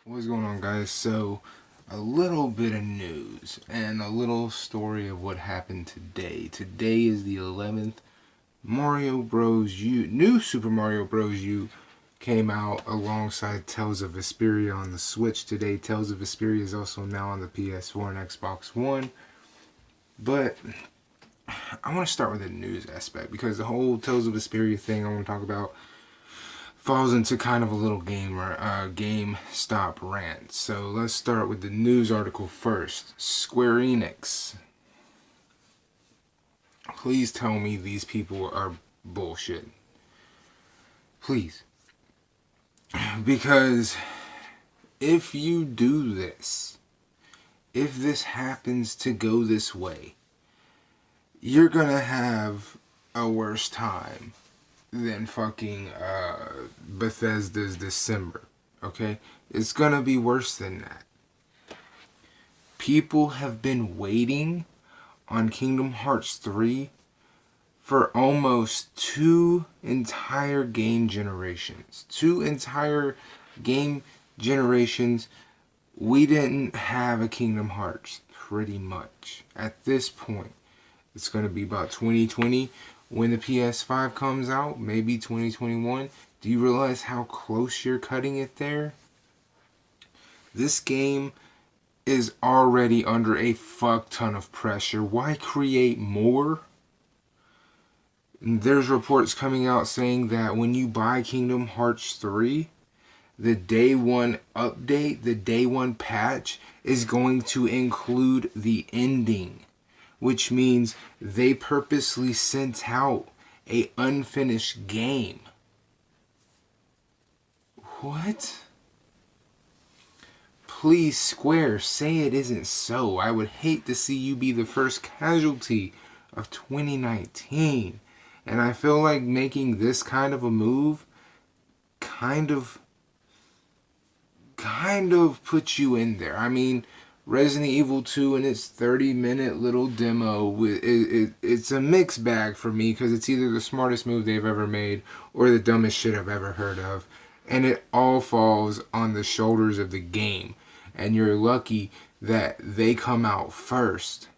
What's going on, guys? So, a little bit of news and a little story of what happened today. Today is the 11th. Mario Bros. U, new Super Mario Bros. U came out alongside Tales of Vesperia on the Switch today. Tales of Vesperia is also now on the PS4 and Xbox One. But I want to start with the news aspect because the whole Tales of Vesperia thing I want to talk about falls into kind of a little GameStop rant. So let's start with the news article first. Square Enix. Please tell me these people are bullshit. Please. Because if you do this, if this happens to go this way, you're gonna have a worse time than fucking Bethesda's December. Okay? It's gonna be worse than that. People have been waiting on Kingdom Hearts 3 for almost two entire game generations. Two entire game generations. We didn't have a Kingdom Hearts, pretty much. At this point, it's going to be about 2020 when the PS5 comes out, maybe 2021. Do you realize how close you're cutting it there? This game is already under a fuck ton of pressure. Why create more? There's reports coming out saying that when you buy Kingdom Hearts 3, the day one update, the day one patch is going to include the ending, which means they purposely sent out a unfinished game. What? Please, Square, say it isn't so. I would hate to see you be the first casualty of 2019. And I feel like making this kind of a move kind of puts you in there. I mean, Resident Evil 2 and its 30-minute little demo, it's a mixed bag for me because it's either the smartest move they've ever made or the dumbest shit I've ever heard of. And it all falls on the shoulders of the game. And you're lucky that they come out first.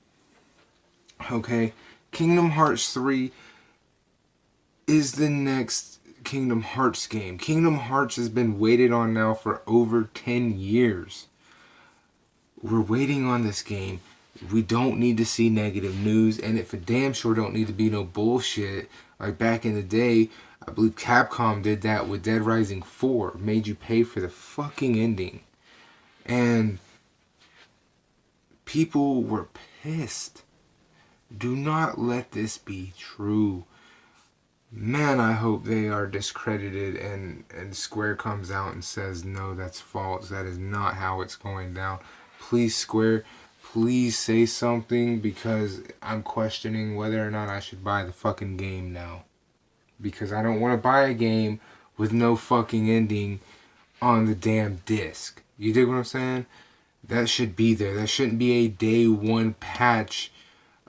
Okay? Kingdom Hearts 3 is the next Kingdom Hearts game. Kingdom Hearts has been waited on now for over 10 years. We're waiting on this game. We don't need to see negative news, and it for damn sure don't need to be no bullshit. Like back in the day, I believe Capcom did that with Dead Rising 4. Made you pay for the fucking ending. And people were pissed. Do not let this be true. Man, I hope they are discredited and Square comes out and says, no, that's false. That is not how it's going down. Please, Square, please say something because I'm questioning whether or not I should buy the fucking game now. Because I don't want to buy a game with no fucking ending on the damn disc. You dig what I'm saying? That should be there. That shouldn't be a day one patch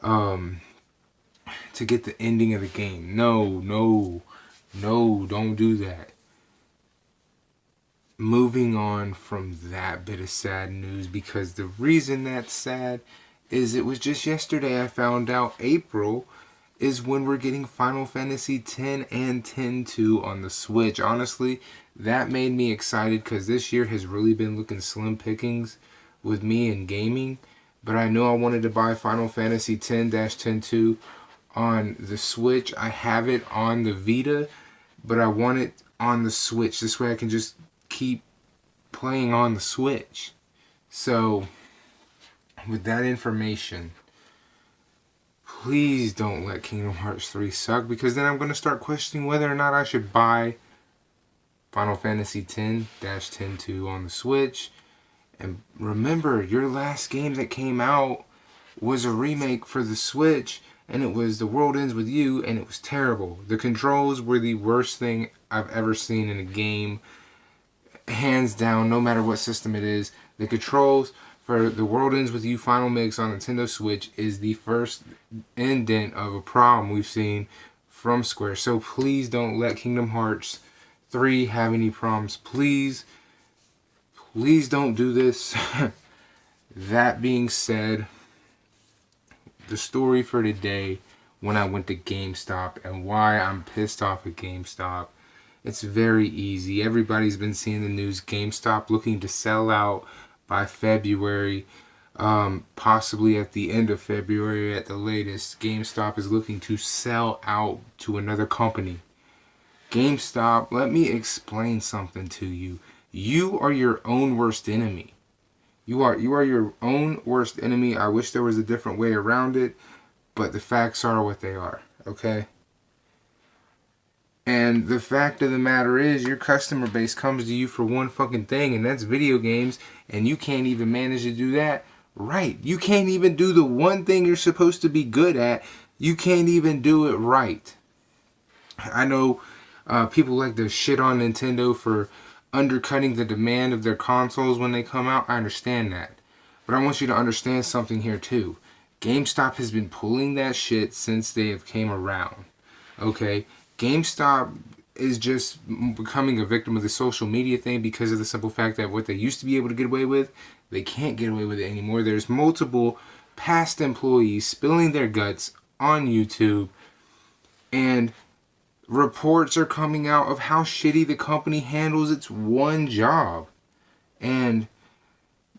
to get the ending of the game. No, don't do that. Moving on from that bit of sad news, because the reason that's sad is it was just yesterday I found out April is when we're getting Final Fantasy X and X-2 on the Switch. Honestly, that made me excited because this year has really been looking slim pickings with me in gaming. But I know I wanted to buy Final Fantasy X-2 on the Switch. I have it on the Vita, but I want it on the Switch. This way I can just keep playing on the Switch. So, with that information, please don't let Kingdom Hearts 3 suck, because then I'm going to start questioning whether or not I should buy Final Fantasy X-2 on the Switch. And remember, your last game that came out was a remake for the Switch, and it was The World Ends With You, and it was terrible. The controls were the worst thing I've ever seen in a game. Hands down, no matter what system it is. The controls for The World Ends With You Final Mix on Nintendo Switch is the first indent of a problem we've seen from Square. So please don't let Kingdom Hearts 3 have any problems. Please, Please don't do this. That being said, the story for today, when I went to GameStop and why I'm pissed off at GameStop, it's very easy. Everybody's been seeing the news. GameStop looking to sell out by February, possibly at the end of February at the latest. GameStop is looking to sell out to another company. GameStop, let me explain something to you. You are your own worst enemy. You are your own worst enemy. I wish there was a different way around it, but the facts are what they are, okay? And the fact of the matter is, your customer base comes to you for one fucking thing, and that's video games, and you can't even manage to do that right. You can't even do the one thing you're supposed to be good at. You can't even do it right. I know people like to shit on Nintendo for undercutting the demand of their consoles when they come out. I understand that. But I want you to understand something here too. GameStop has been pulling that shit since they have came around. Okay? GameStop is just becoming a victim of the social media thing because of the simple fact that what they used to be able to get away with, they can't get away with it anymore. There's multiple past employees spilling their guts on YouTube, and reports are coming out of how shitty the company handles its one job. And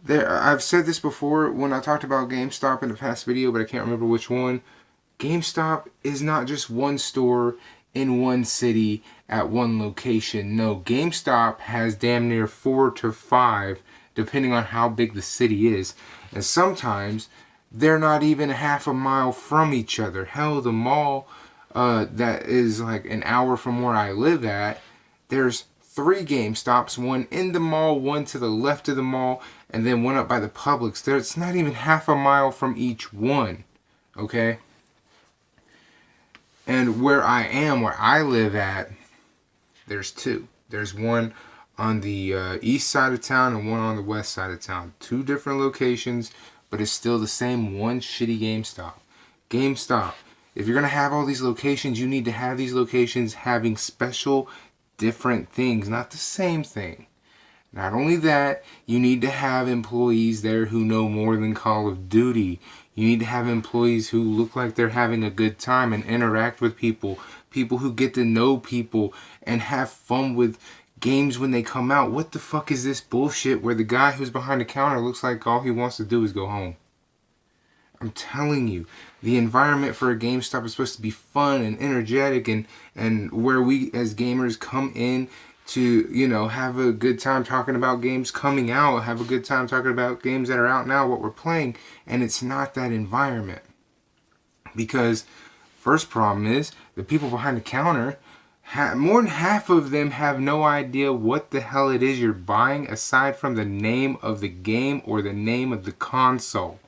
I've said this before when I talked about GameStop in the past video, but I can't remember which one. GameStop is not just one store in one city at one location. No, GameStop has damn near 4 to 5, depending on how big the city is. And sometimes they're not even half a mile from each other. Hell, the mall that is like an hour from where I live at, there's 3 GameStops, one in the mall, one to the left of the mall, and then one up by the Publix. It's not even half a mile from each one, okay? And where I live at, there's 2. There's one on the east side of town and one on the west side of town. 2 different locations, but it's still the same one shitty GameStop. GameStop, if you're going to have all these locations, you need to have these locations having special different things, not the same thing. Not only that, you need to have employees there who know more than Call of Duty. You need to have employees who look like they're having a good time and interact with people. People who get to know people and have fun with games when they come out. What the fuck is this bullshit where the guy who's behind the counter looks like all he wants to do is go home? I'm telling you, the environment for a GameStop is supposed to be fun and energetic, and where we as gamers come in to, you know, have a good time talking about games coming out, have a good time talking about games that are out now, what we're playing, and it's not that environment. Because first problem is the people behind the counter, more than half of them have no idea what the hell it is you're buying aside from the name of the game or the name of the console.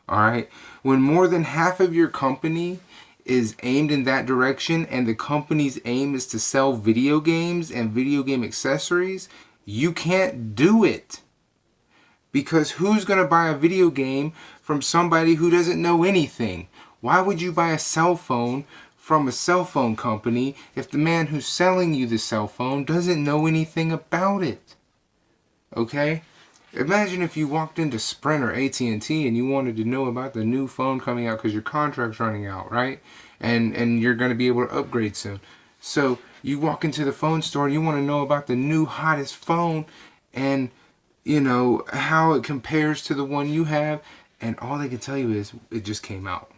Alright? When more than half of your company is aimed in that direction and the company's aim is to sell video games and video game accessories, you can't do it. Because who's going to buy a video game from somebody who doesn't know anything? Why would you buy a cell phone from a cell phone company if the man who's selling you the cell phone doesn't know anything about it? Okay? Imagine if you walked into Sprint or AT&T and you wanted to know about the new phone coming out because your contract's running out, right? And you're going to be able to upgrade soon. So you walk into the phone store and you want to know about the new hottest phone and, you know, how it compares to the one you have, and all they can tell you is it just came out.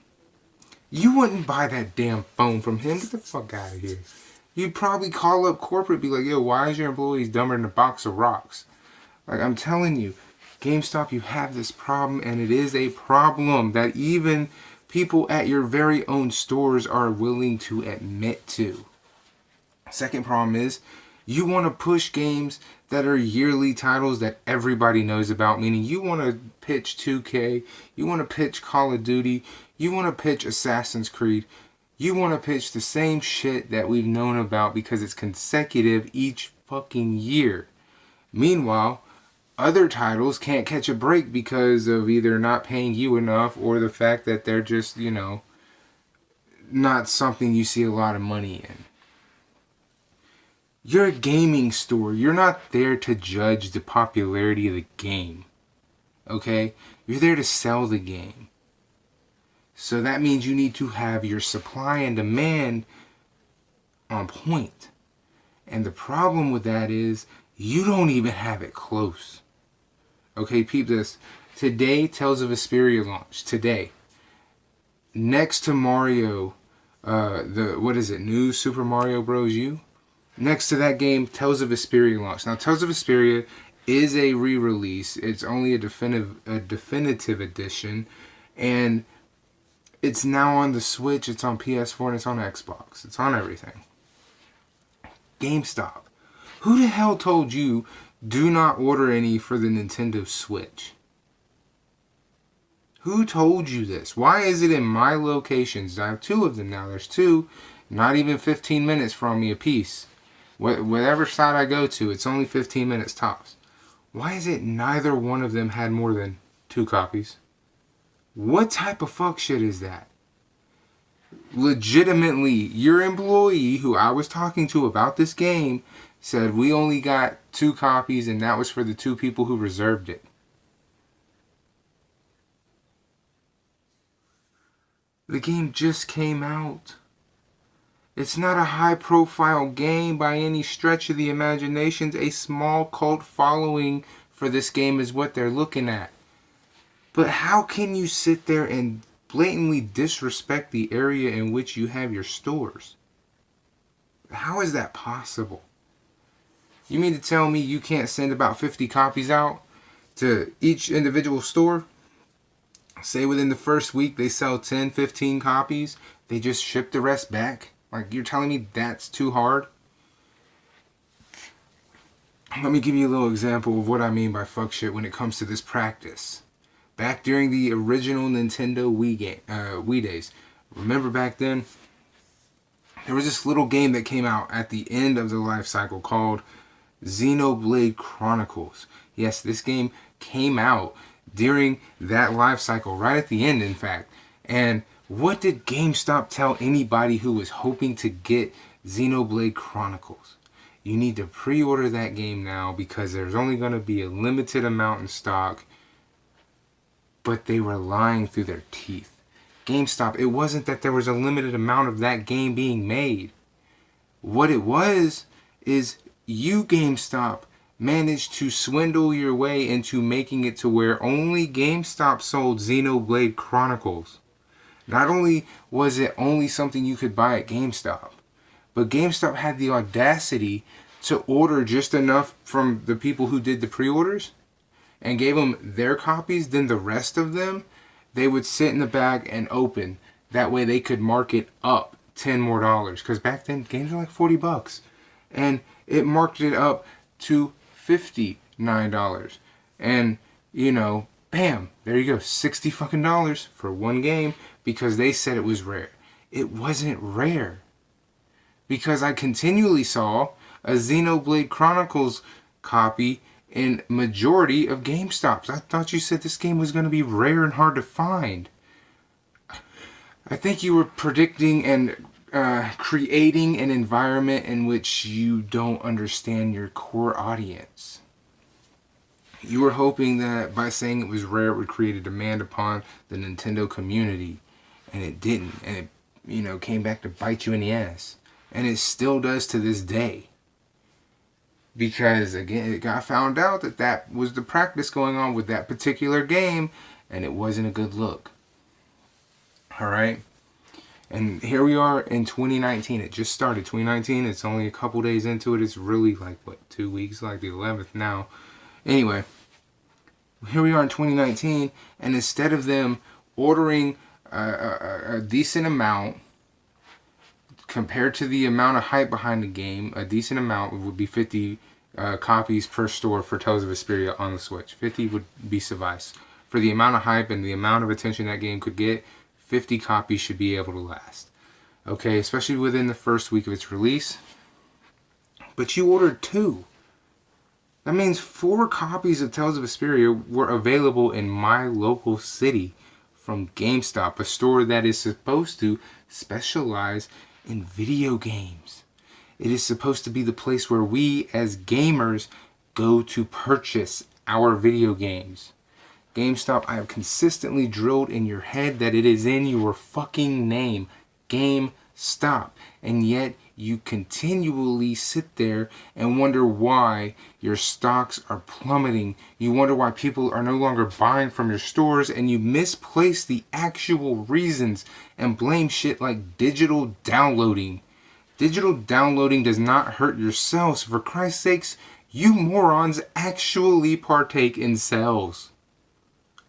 You wouldn't buy that damn phone from him. Get the fuck out of here. You'd probably call up corporate, be like, yo, why is your employees dumber than a box of rocks? Like, I'm telling you, GameStop, you have this problem, and it is a problem that even people at your very own stores are willing to admit to. Second problem is, you want to push games that are yearly titles that everybody knows about, meaning you want to pitch 2K, you want to pitch Call of Duty, you want to pitch Assassin's Creed, you want to pitch the same shit that we've known about because it's consecutive each fucking year. Meanwhile, other titles can't catch a break because of either not paying you enough or the fact that they're just, you know, not something you see a lot of money in. You're a gaming store. You're not there to judge the popularity of the game. Okay? You're there to sell the game. So that means you need to have your supply and demand on point. And the problem with that is you don't even have it close. Okay, peep this. Today, Tales of Vesperia launched. Today. Next to Mario, New Super Mario Bros. U? Next to that game, Tales of Vesperia launched. Now, Tales of Vesperia is a re-release. It's only a definitive edition. And it's now on the Switch, it's on PS4, and it's on Xbox. It's on everything. GameStop. Who the hell told you do not order any for the Nintendo Switch? Who told you this? Why is it in my locations? I have 2 of them now. There's 2, not even 15 minutes from me a piece. Whatever side I go to, it's only 15 minutes tops. Why is it neither one of them had more than 2 copies? What type of fuck shit is that? Legitimately, your employee who I was talking to about this game said we only got 2 copies and that was for the 2 people who reserved it. The game just came out. It's not a high-profile game by any stretch of the imagination. A small cult following for this game is what they're looking at. But how can you sit there and blatantly disrespect the area in which you have your stores? How is that possible? You mean to tell me you can't send about 50 copies out to each individual store? Say within the first week they sell 10, 15 copies, they just ship the rest back? Like, you're telling me that's too hard? Let me give you a little example of what I mean by fuck shit when it comes to this practice. Back during the original Nintendo Wii days, remember back then, there was this little game that came out at the end of the life cycle called Xenoblade Chronicles. Yes, this game came out during that life cycle, right at the end, in fact. And what did GameStop tell anybody who was hoping to get Xenoblade Chronicles? You need to pre-order that game now because there's only going to be a limited amount in stock. But they were lying through their teeth. GameStop, it wasn't that there was a limited amount of that game being made. What it was is you, GameStop, managed to swindle your way into making it to where only GameStop sold Xenoblade Chronicles. Not only was it only something you could buy at GameStop, but GameStop had the audacity to order just enough from the people who did the pre-orders and gave them their copies. Then the rest of them, they would sit in the back and open. That way they could mark it up $10 more. Because back then, games were like $40. And it marked it up to $59. And, you know, bam, there you go, $60 fucking for one game because they said it was rare. It wasn't rare. Because I continually saw a Xenoblade Chronicles copy in majority of GameStops. I thought you said this game was going to be rare and hard to find. I think you were predicting and creating an environment in which you don't understand your core audience. You were hoping that by saying it was rare, it would create a demand upon the Nintendo community. And it didn't. And it, you know, came back to bite you in the ass. And it still does to this day. Because, again, it got found out that that was the practice going on with that particular game. And it wasn't a good look. Alright? And here we are in 2019. It just started 2019. It's only a couple days into it. It's really like, what, 2 weeks? Like the 11th now. Anyway. Here we are in 2019. And instead of them ordering a decent amount compared to the amount of hype behind the game, a decent amount would be 50 copies per store for Tales of Vesperia on the Switch. 50 would be suffice. For the amount of hype and the amount of attention that game could get, 50 copies should be able to last. Okay, especially within the first week of its release. But you ordered 2. That means 4 copies of Tales of Vesperia were available in my local city from GameStop, a store that is supposed to specialize in video games. It is supposed to be the place where we as gamers go to purchase our video games. GameStop, I have consistently drilled in your head that it is in your fucking name. GameStop. And yet you continually sit there and wonder why your stocks are plummeting. You wonder why people are no longer buying from your stores, and you misplace the actual reasons and blame shit like digital downloading. Digital downloading does not hurt your sales. For Christ's sakes, you morons actually partake in sales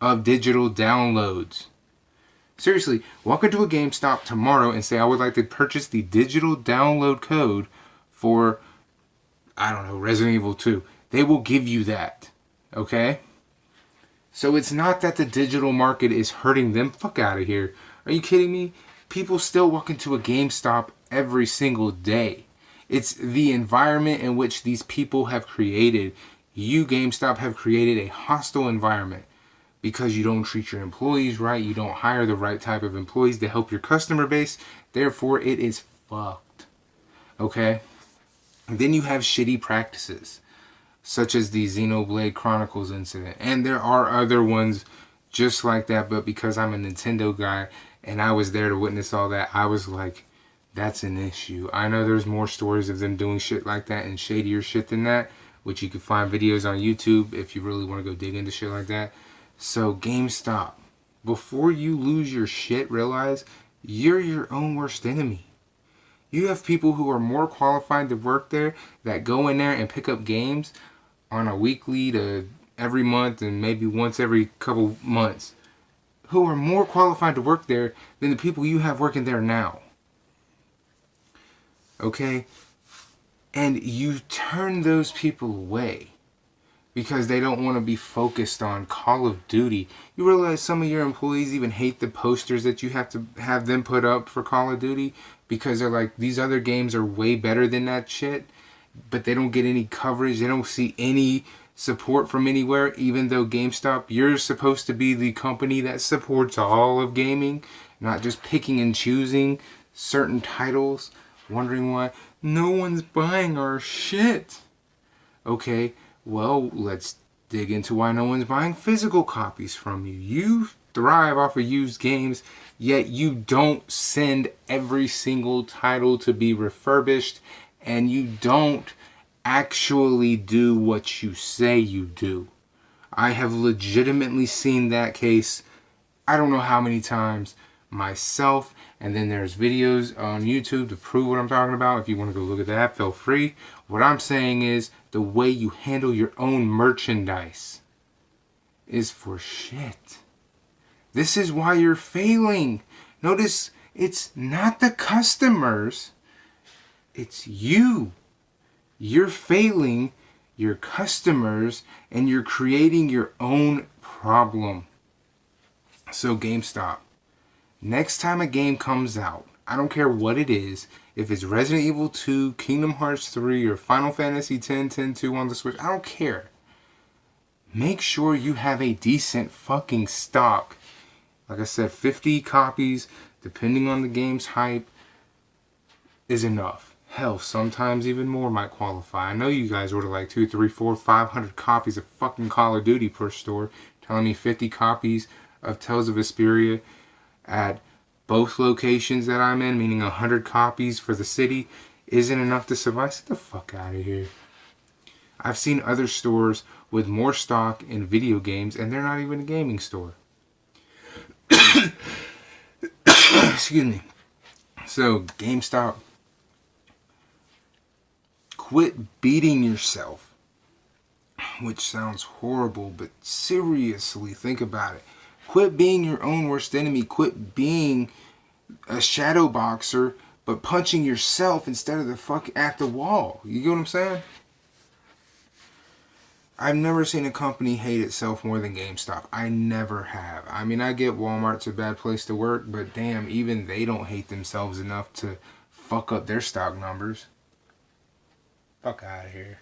of digital downloads. Seriously, walk into a GameStop tomorrow and say, I would like to purchase the digital download code for, I don't know, Resident Evil 2. They will give you that. Okay? So it's not that the digital market is hurting them. Fuck out of here. Are you kidding me? People still walk into a GameStop every single day. It's the environment in which these people have created. You, GameStop, have created a hostile environment because you don't treat your employees right. You don't hire the right type of employees to help your customer base. Therefore, it is fucked. Okay? And then you have shitty practices, such as the Xenoblade Chronicles incident. And there are other ones just like that, but because I'm a Nintendo guy and I was there to witness all that, I was like, that's an issue. I know there's more stories of them doing shit like that and shadier shit than that, which you can find videos on YouTube if you really want to go dig into shit like that. So GameStop, before you lose your shit, realize you're your own worst enemy. You have people who are more qualified to work there that go in there and pick up games on a weekly to every month and maybe once every couple months, who are more qualified to work there than the people you have working there now. Okay? And you turn those people away because they don't want to be focused on Call of Duty. You realize some of your employees even hate the posters that you have to have them put up for Call of Duty because they're like, these other games are way better than that shit, but they don't get any coverage. They don't see any support from anywhere, even though GameStop, you're supposed to be the company that supports all of gaming, not just picking and choosing certain titles, wondering why no one's buying our shit. Okay, well, let's dig into why no one's buying physical copies from you. You thrive off of used games, yet you don't send every single title to be refurbished, and you don't actually do what you say you do. I have legitimately seen that case I don't know how many times myself, and then there's videos on YouTube to prove what I'm talking about. If you want to go look at that, feel free. What I'm saying is the way you handle your own merchandise is for shit. This is why you're failing. Notice it's not the customers, it's you. You're failing your customers and you're creating your own problem. So GameStop, next time a game comes out, I don't care what it is, if it's Resident Evil 2, Kingdom Hearts 3, or Final Fantasy X, 10-2 on the Switch, I don't care. Make sure you have a decent fucking stock. Like I said, 50 copies, depending on the game's hype, is enough. Hell, sometimes even more might qualify. I know you guys order like 2, 3, 4, 500 copies of fucking Call of Duty per store, telling me 50 copies of Tales of Vesperia at both locations that I'm in, meaning 100 copies for the city, isn't enough to survive. Get the fuck out of here. I've seen other stores with more stock in video games, and they're not even a gaming store. Excuse me. So, GameStop, quit beating yourself. Which sounds horrible, but seriously, think about it. Quit being your own worst enemy. Quit being a shadow boxer, but punching yourself instead of the fuck at the wall. You get what I'm saying? I've never seen a company hate itself more than GameStop. I never have. I mean, I get Walmart's a bad place to work, but damn, even they don't hate themselves enough to fuck up their stock numbers. Fuck out of here.